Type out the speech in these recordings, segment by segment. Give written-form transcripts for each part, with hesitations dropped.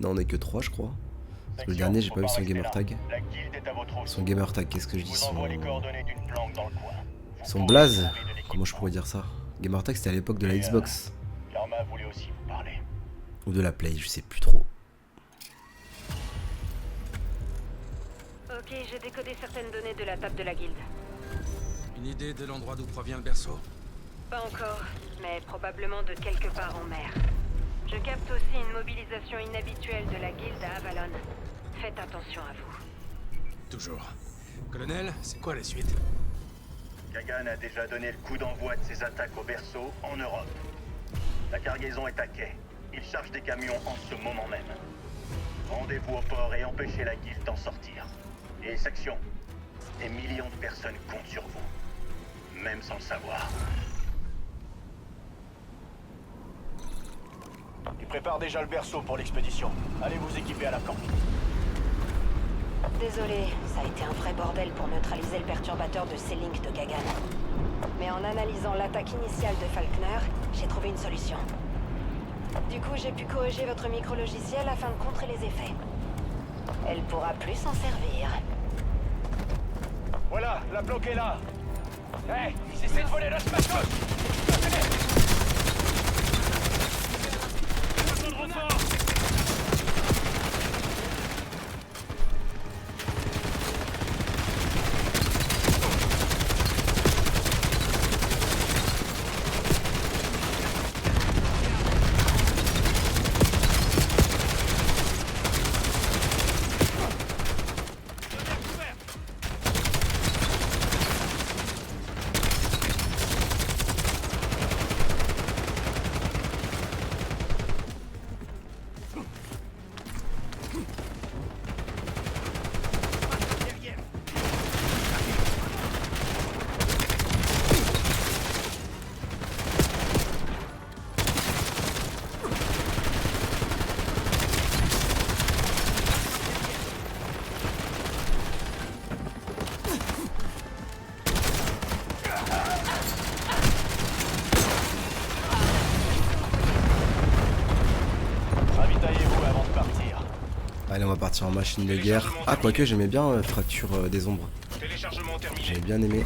Non, on est que 3 je crois. Parce que le dernier, j'ai pas vu son gamer tag. Son gamer tag, qu'est-ce que je dis? Son blaze? Comment je pourrais dire ça? Gamer tag, c'était à l'époque de la Xbox. Ou de la Play, je sais plus trop. Ok, j'ai décodé certaines données de la table de la guilde. Une idée de l'endroit d'où provient le berceau? Pas encore, mais probablement de quelque part en mer. Je capte aussi une mobilisation inhabituelle de la guilde à Avalon. Faites attention à vous. Toujours. Colonel, c'est quoi la suite? Kagan a déjà donné le coup d'envoi de ses attaques au berceau en Europe. La cargaison est à quai. Il charge des camions en ce moment même. Rendez-vous au port et empêchez la guilde d'en sortir. Et section, des millions de personnes comptent sur vous. Même sans le savoir. Il prépare déjà le berceau pour l'expédition. Allez vous équiper à la camp. Désolé, ça a été un vrai bordel pour neutraliser le perturbateur de C-Link de Kagan. Mais en analysant l'attaque initiale de Falkner, j'ai trouvé une solution. Du coup, j'ai pu corriger votre micro-logiciel afin de contrer les effets. Elle pourra plus s'en servir. Voilà, la bloque est là. Hé, ils essaient de voler la smash-up. Allez, on va partir en machine de guerre. Ah, quoique j'aimais bien Fracture des ombres. J'avais bien aimé.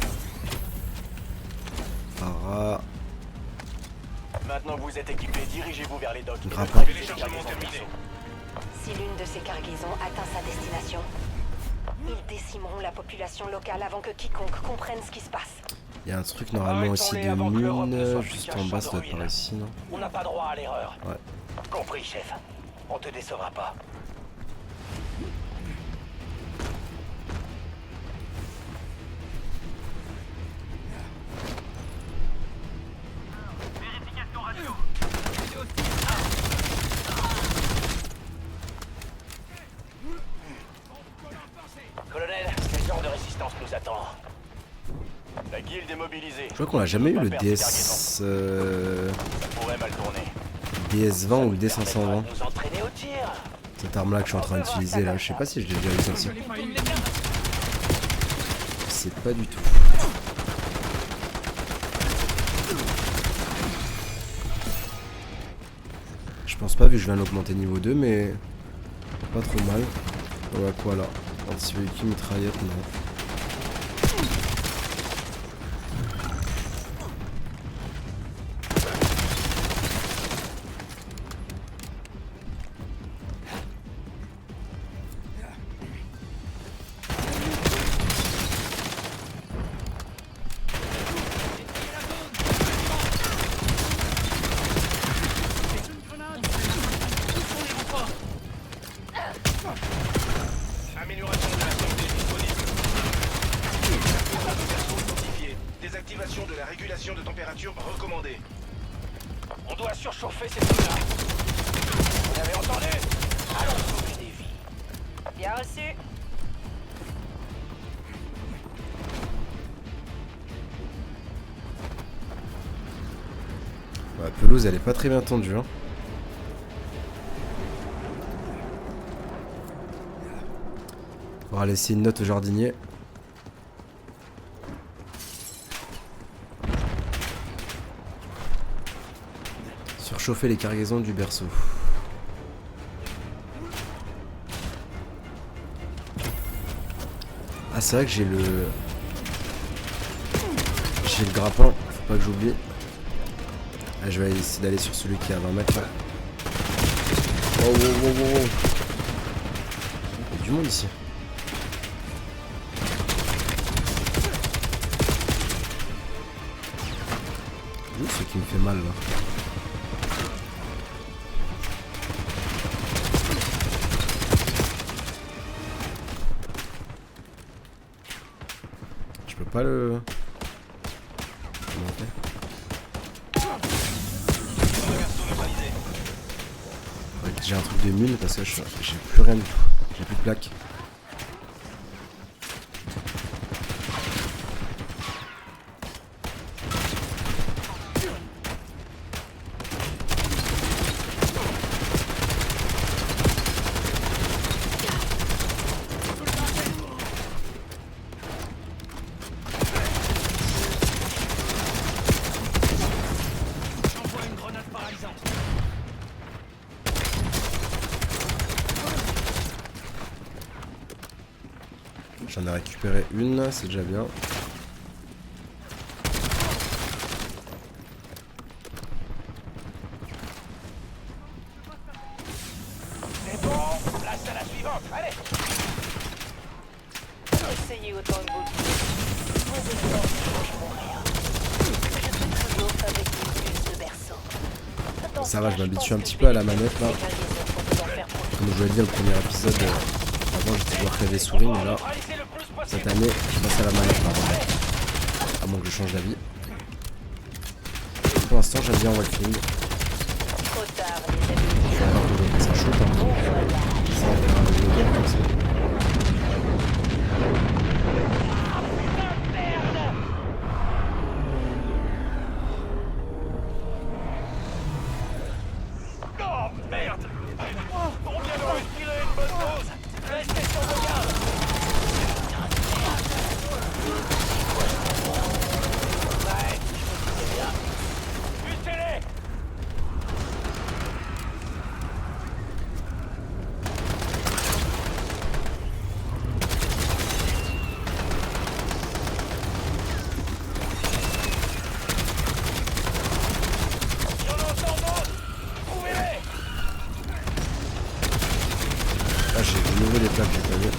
Para. Maintenant que vous êtes équipés, dirigez-vous vers les docks. Grappin. Si l'une de ces cargaisons atteint sa destination, ils décimeront la population locale avant que quiconque comprenne ce qui se passe. Il y a un truc normalement aussi de mine juste en bas, ça doit être par ici, non? On n'a pas droit à l'erreur. Ouais. Compris, chef. On te décevra pas. Vérification radio. Colonel, quel genre de résistance nous attend? La guilde est mobilisée. Je crois qu'on a jamais eu le DS... Ça pourrait mal tourner. DS20 ou le D520. Nous entraîner au tir. Cette arme là que je suis en train d'utiliser là, je sais pas si je l'ai déjà vu celle-ci. Je sais pas du tout. Je pense pas vu que je viens d'augmenter niveau 2 mais pas trop mal. On va quoi là? Anti-véhicule, mitraillette, non. Amélioration de la santé disponible. Notifié. Désactivation de la régulation de température recommandée. On doit surchauffer ces trucs-là. Vous avez entendu? Allons sauver des vies. Bien reçu. La pelouse elle est pas très bien tendue hein. On va laisser une note au jardinier. Surchauffer les cargaisons du berceau. Ah c'est vrai que j'ai le grappin, faut pas que j'oublie. Ah, je vais essayer d'aller sur celui qui est à 20 mètres là. Oh, oh, oh, oh, oh. Il y a du monde ici. Où c'est qui me fait mal là? Je peux pas le... Comment on fait? J'ai un truc de mine parce que j'ai plus rien du tout. J'ai plus de plaques. J'envoie une grenade paralysante. J'en ai récupéré une, c'est déjà bien. C'est bon, place à la suivante, allez. Essayez autant que vous le pouvez. Vos efforts ne changeront rien. Je peux toujours fabriquer plus de berceaux. Ça va, je m'habitue un petit peu à la manette là. Comme je vous l'ai dit dans le premier épisode, avant j'étais joueur clavier souris, mais là, Neutralisez le plus possible. cette année, je passe à la manette par contre. À moins que je change d'avis. Pour l'instant, j'aime bien Wolfing. Trop tard, les amis. Je vais avoir de l'eau, ça chauffe un peu. Ça, on verra le level comme ça. Oh merde. On vient de respirer une bonne dose. Restez sur vos gardes. Ouais, je me disais bien. Butez-les. Si on entend d'autres, trouvez-les. Là, j'ai de nouveau des plaques, j'ai pas vu.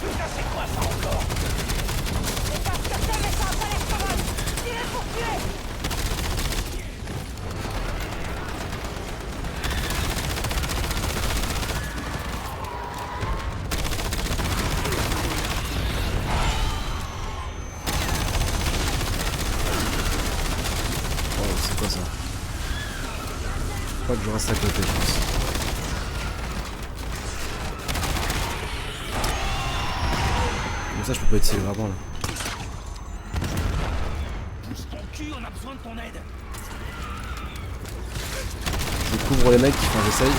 Putain, c'est quoi ça encore? Oh, c'est quoi ça? Faut pas que je reste à côté, je pense. Comme ça, je peux pas utiliser le grappin là. Pousse ton cul, on a besoin de ton aide. Je couvre les mecs, enfin j'essaye.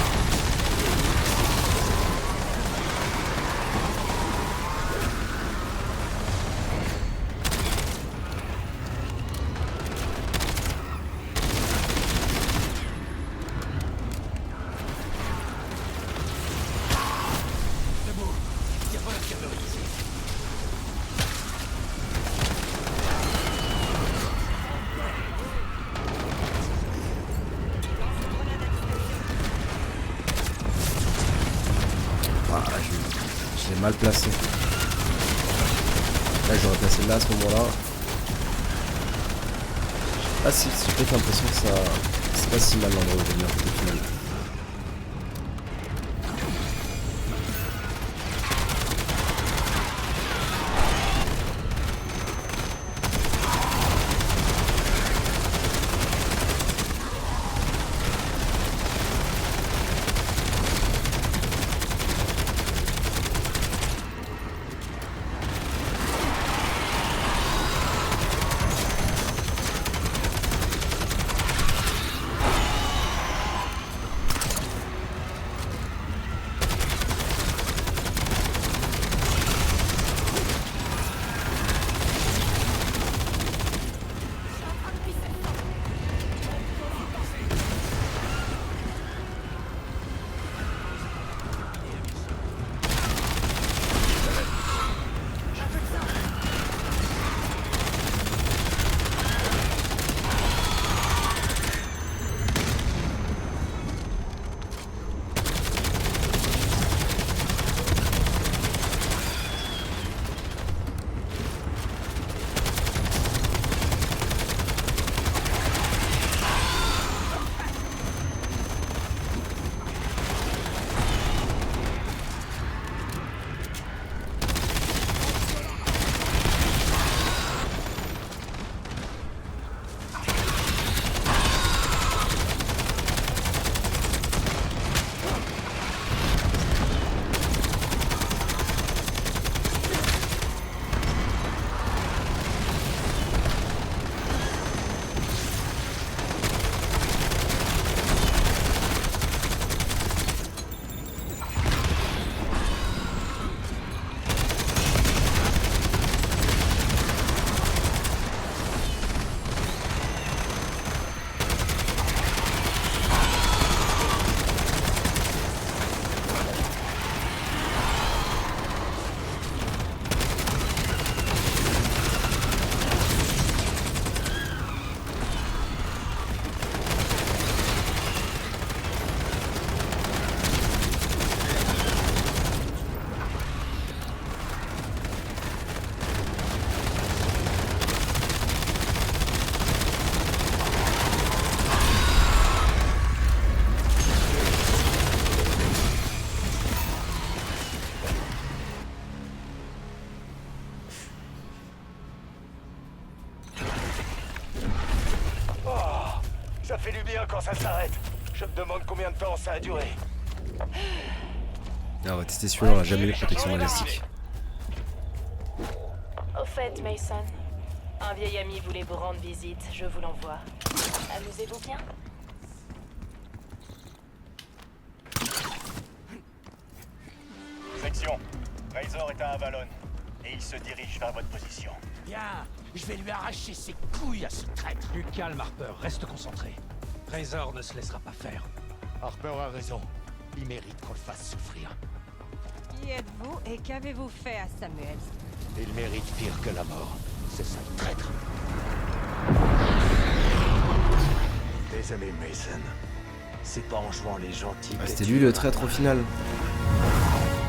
C'est beau. Y a pas d'infirmerie ici. Ah, je l'ai mal placé. Là, j'aurais placé là à ce moment-là. Ah si, j'ai peut-être l'impression que ça... C'est pas si mal l'endroit où j'ai mis un peu de final. Ça fait du bien quand ça s'arrête. Je me demande combien de temps ça a duré. Ah, on va tester celui-là, on a jamais eu de protection majestique. Au fait, Mason, un vieil ami voulait vous rendre visite, je vous l'envoie. Amusez-vous bien. Section. Razor est à Avalon. Et il se dirige vers votre position. Bien, je vais lui arracher ses couilles à ce traître. Du calme, Harper, reste concentré. Razor ne se laissera pas faire. Harper a raison. Il mérite qu'on le fasse souffrir. Qui êtes-vous et qu'avez-vous fait à Samuels? Il mérite pire que la mort. C'est ça le traître. Désolé, Mason. C'est pas en jouant les gentils. Ah, c'était lui le traître au final.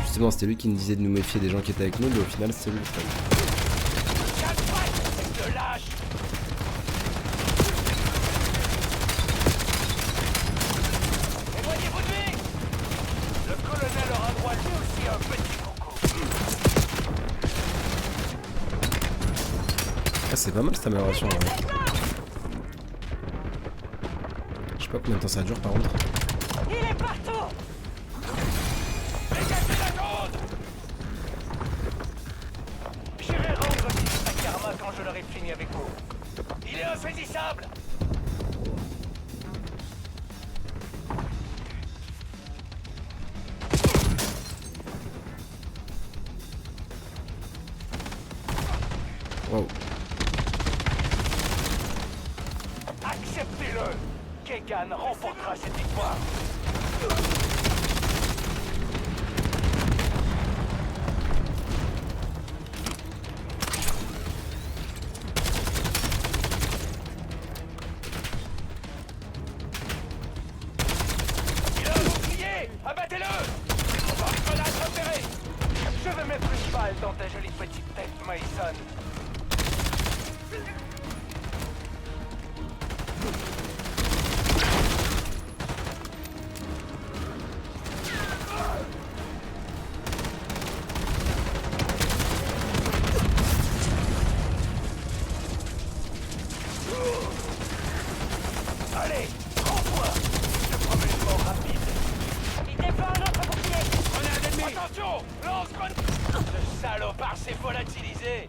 Justement, c'était lui qui nous disait de nous méfier des gens qui étaient avec nous, mais au final, c'était lui le traître. De lâche. Éloignez-vous de lui. Le colonel aura droit lui aussi à un petit coucou. Ah, c'est pas mal cette amélioration. Ouais. Je sais pas combien de temps ça dure par contre. Il est partout! Dégagez la zone. J'irai rendre visite à Karma quand je l'aurai fini avec vous. Il est insaisissable. Wow. Acceptez-le. Kegan remportera cette victoire. Il a un bouclier. Abattez-le. On va reconnaître repéré. Je vais mettre une balle dans ta jolie petite tête, Mason. Allez, prends-toi. Je promets une mort rapide. Il déploie un autre bouclier! Grenade ennemie. Attention, lance-grenade. Le salopard s'est volatilisé.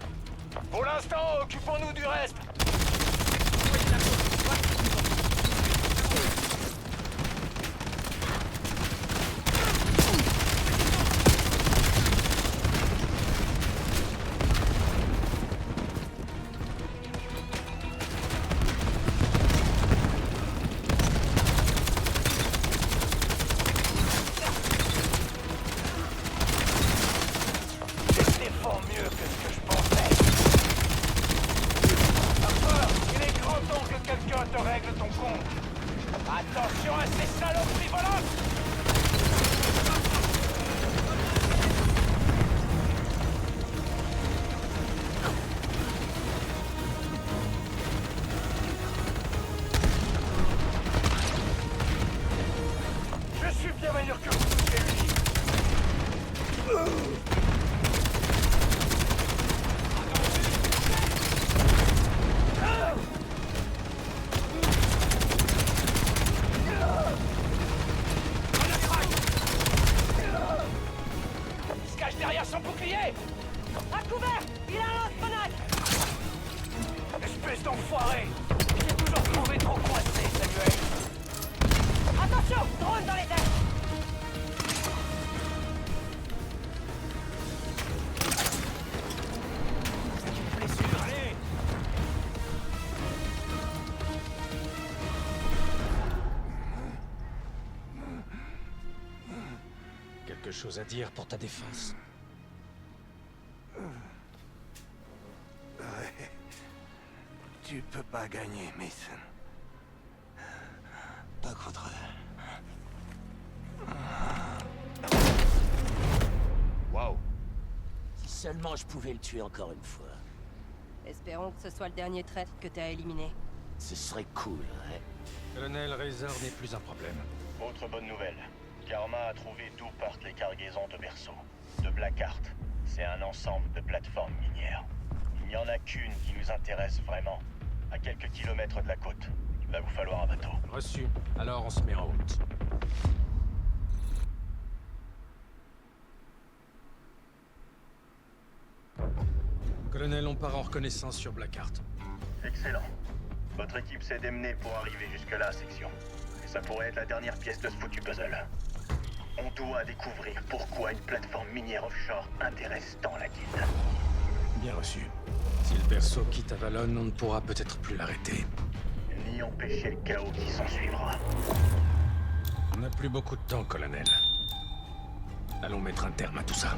Pour l'instant, occupons-nous du reste. Je défends mieux que ce que je pensais. Harper, il est grand temps que quelqu'un te règle ton compte. Attention à ces saloperies volantes. Je suis bien meilleur que vous, c'est lui. Il se cache derrière son bouclier. À couvert! Il a un lance-grenade! Espèce d'enfoiré. J'ai toujours trouvé trop coincé, Samuel. Attention! Drone dans les airs! Blessure, allez. Quelque chose à dire pour ta défense? Tu peux pas gagner, Mason. Pas contre eux. Wow. Si seulement je pouvais le tuer encore une fois. Espérons que ce soit le dernier traître que t'as éliminé. Ce serait cool, ouais. Colonel, Razor n'est plus un problème. Autre bonne nouvelle. Karma a trouvé d'où partent les cargaisons de Berceau. De Blackheart. C'est un ensemble de plateformes minières. Il n'y en a qu'une qui nous intéresse vraiment. À quelques kilomètres de la côte. Va vous falloir un bateau. Reçu. Alors on se met en route. Colonel, on part en reconnaissance sur Blackheart. Excellent. Votre équipe s'est démenée pour arriver jusque-là, section. Et ça pourrait être la dernière pièce de ce foutu puzzle. On doit découvrir pourquoi une plateforme minière offshore intéresse tant la guilde. Bien reçu. Si le berceau quitte Avalon, on ne pourra peut-être plus l'arrêter. Ni empêcher le chaos qui s'en suivra. On n'a plus beaucoup de temps, colonel. Allons mettre un terme à tout ça.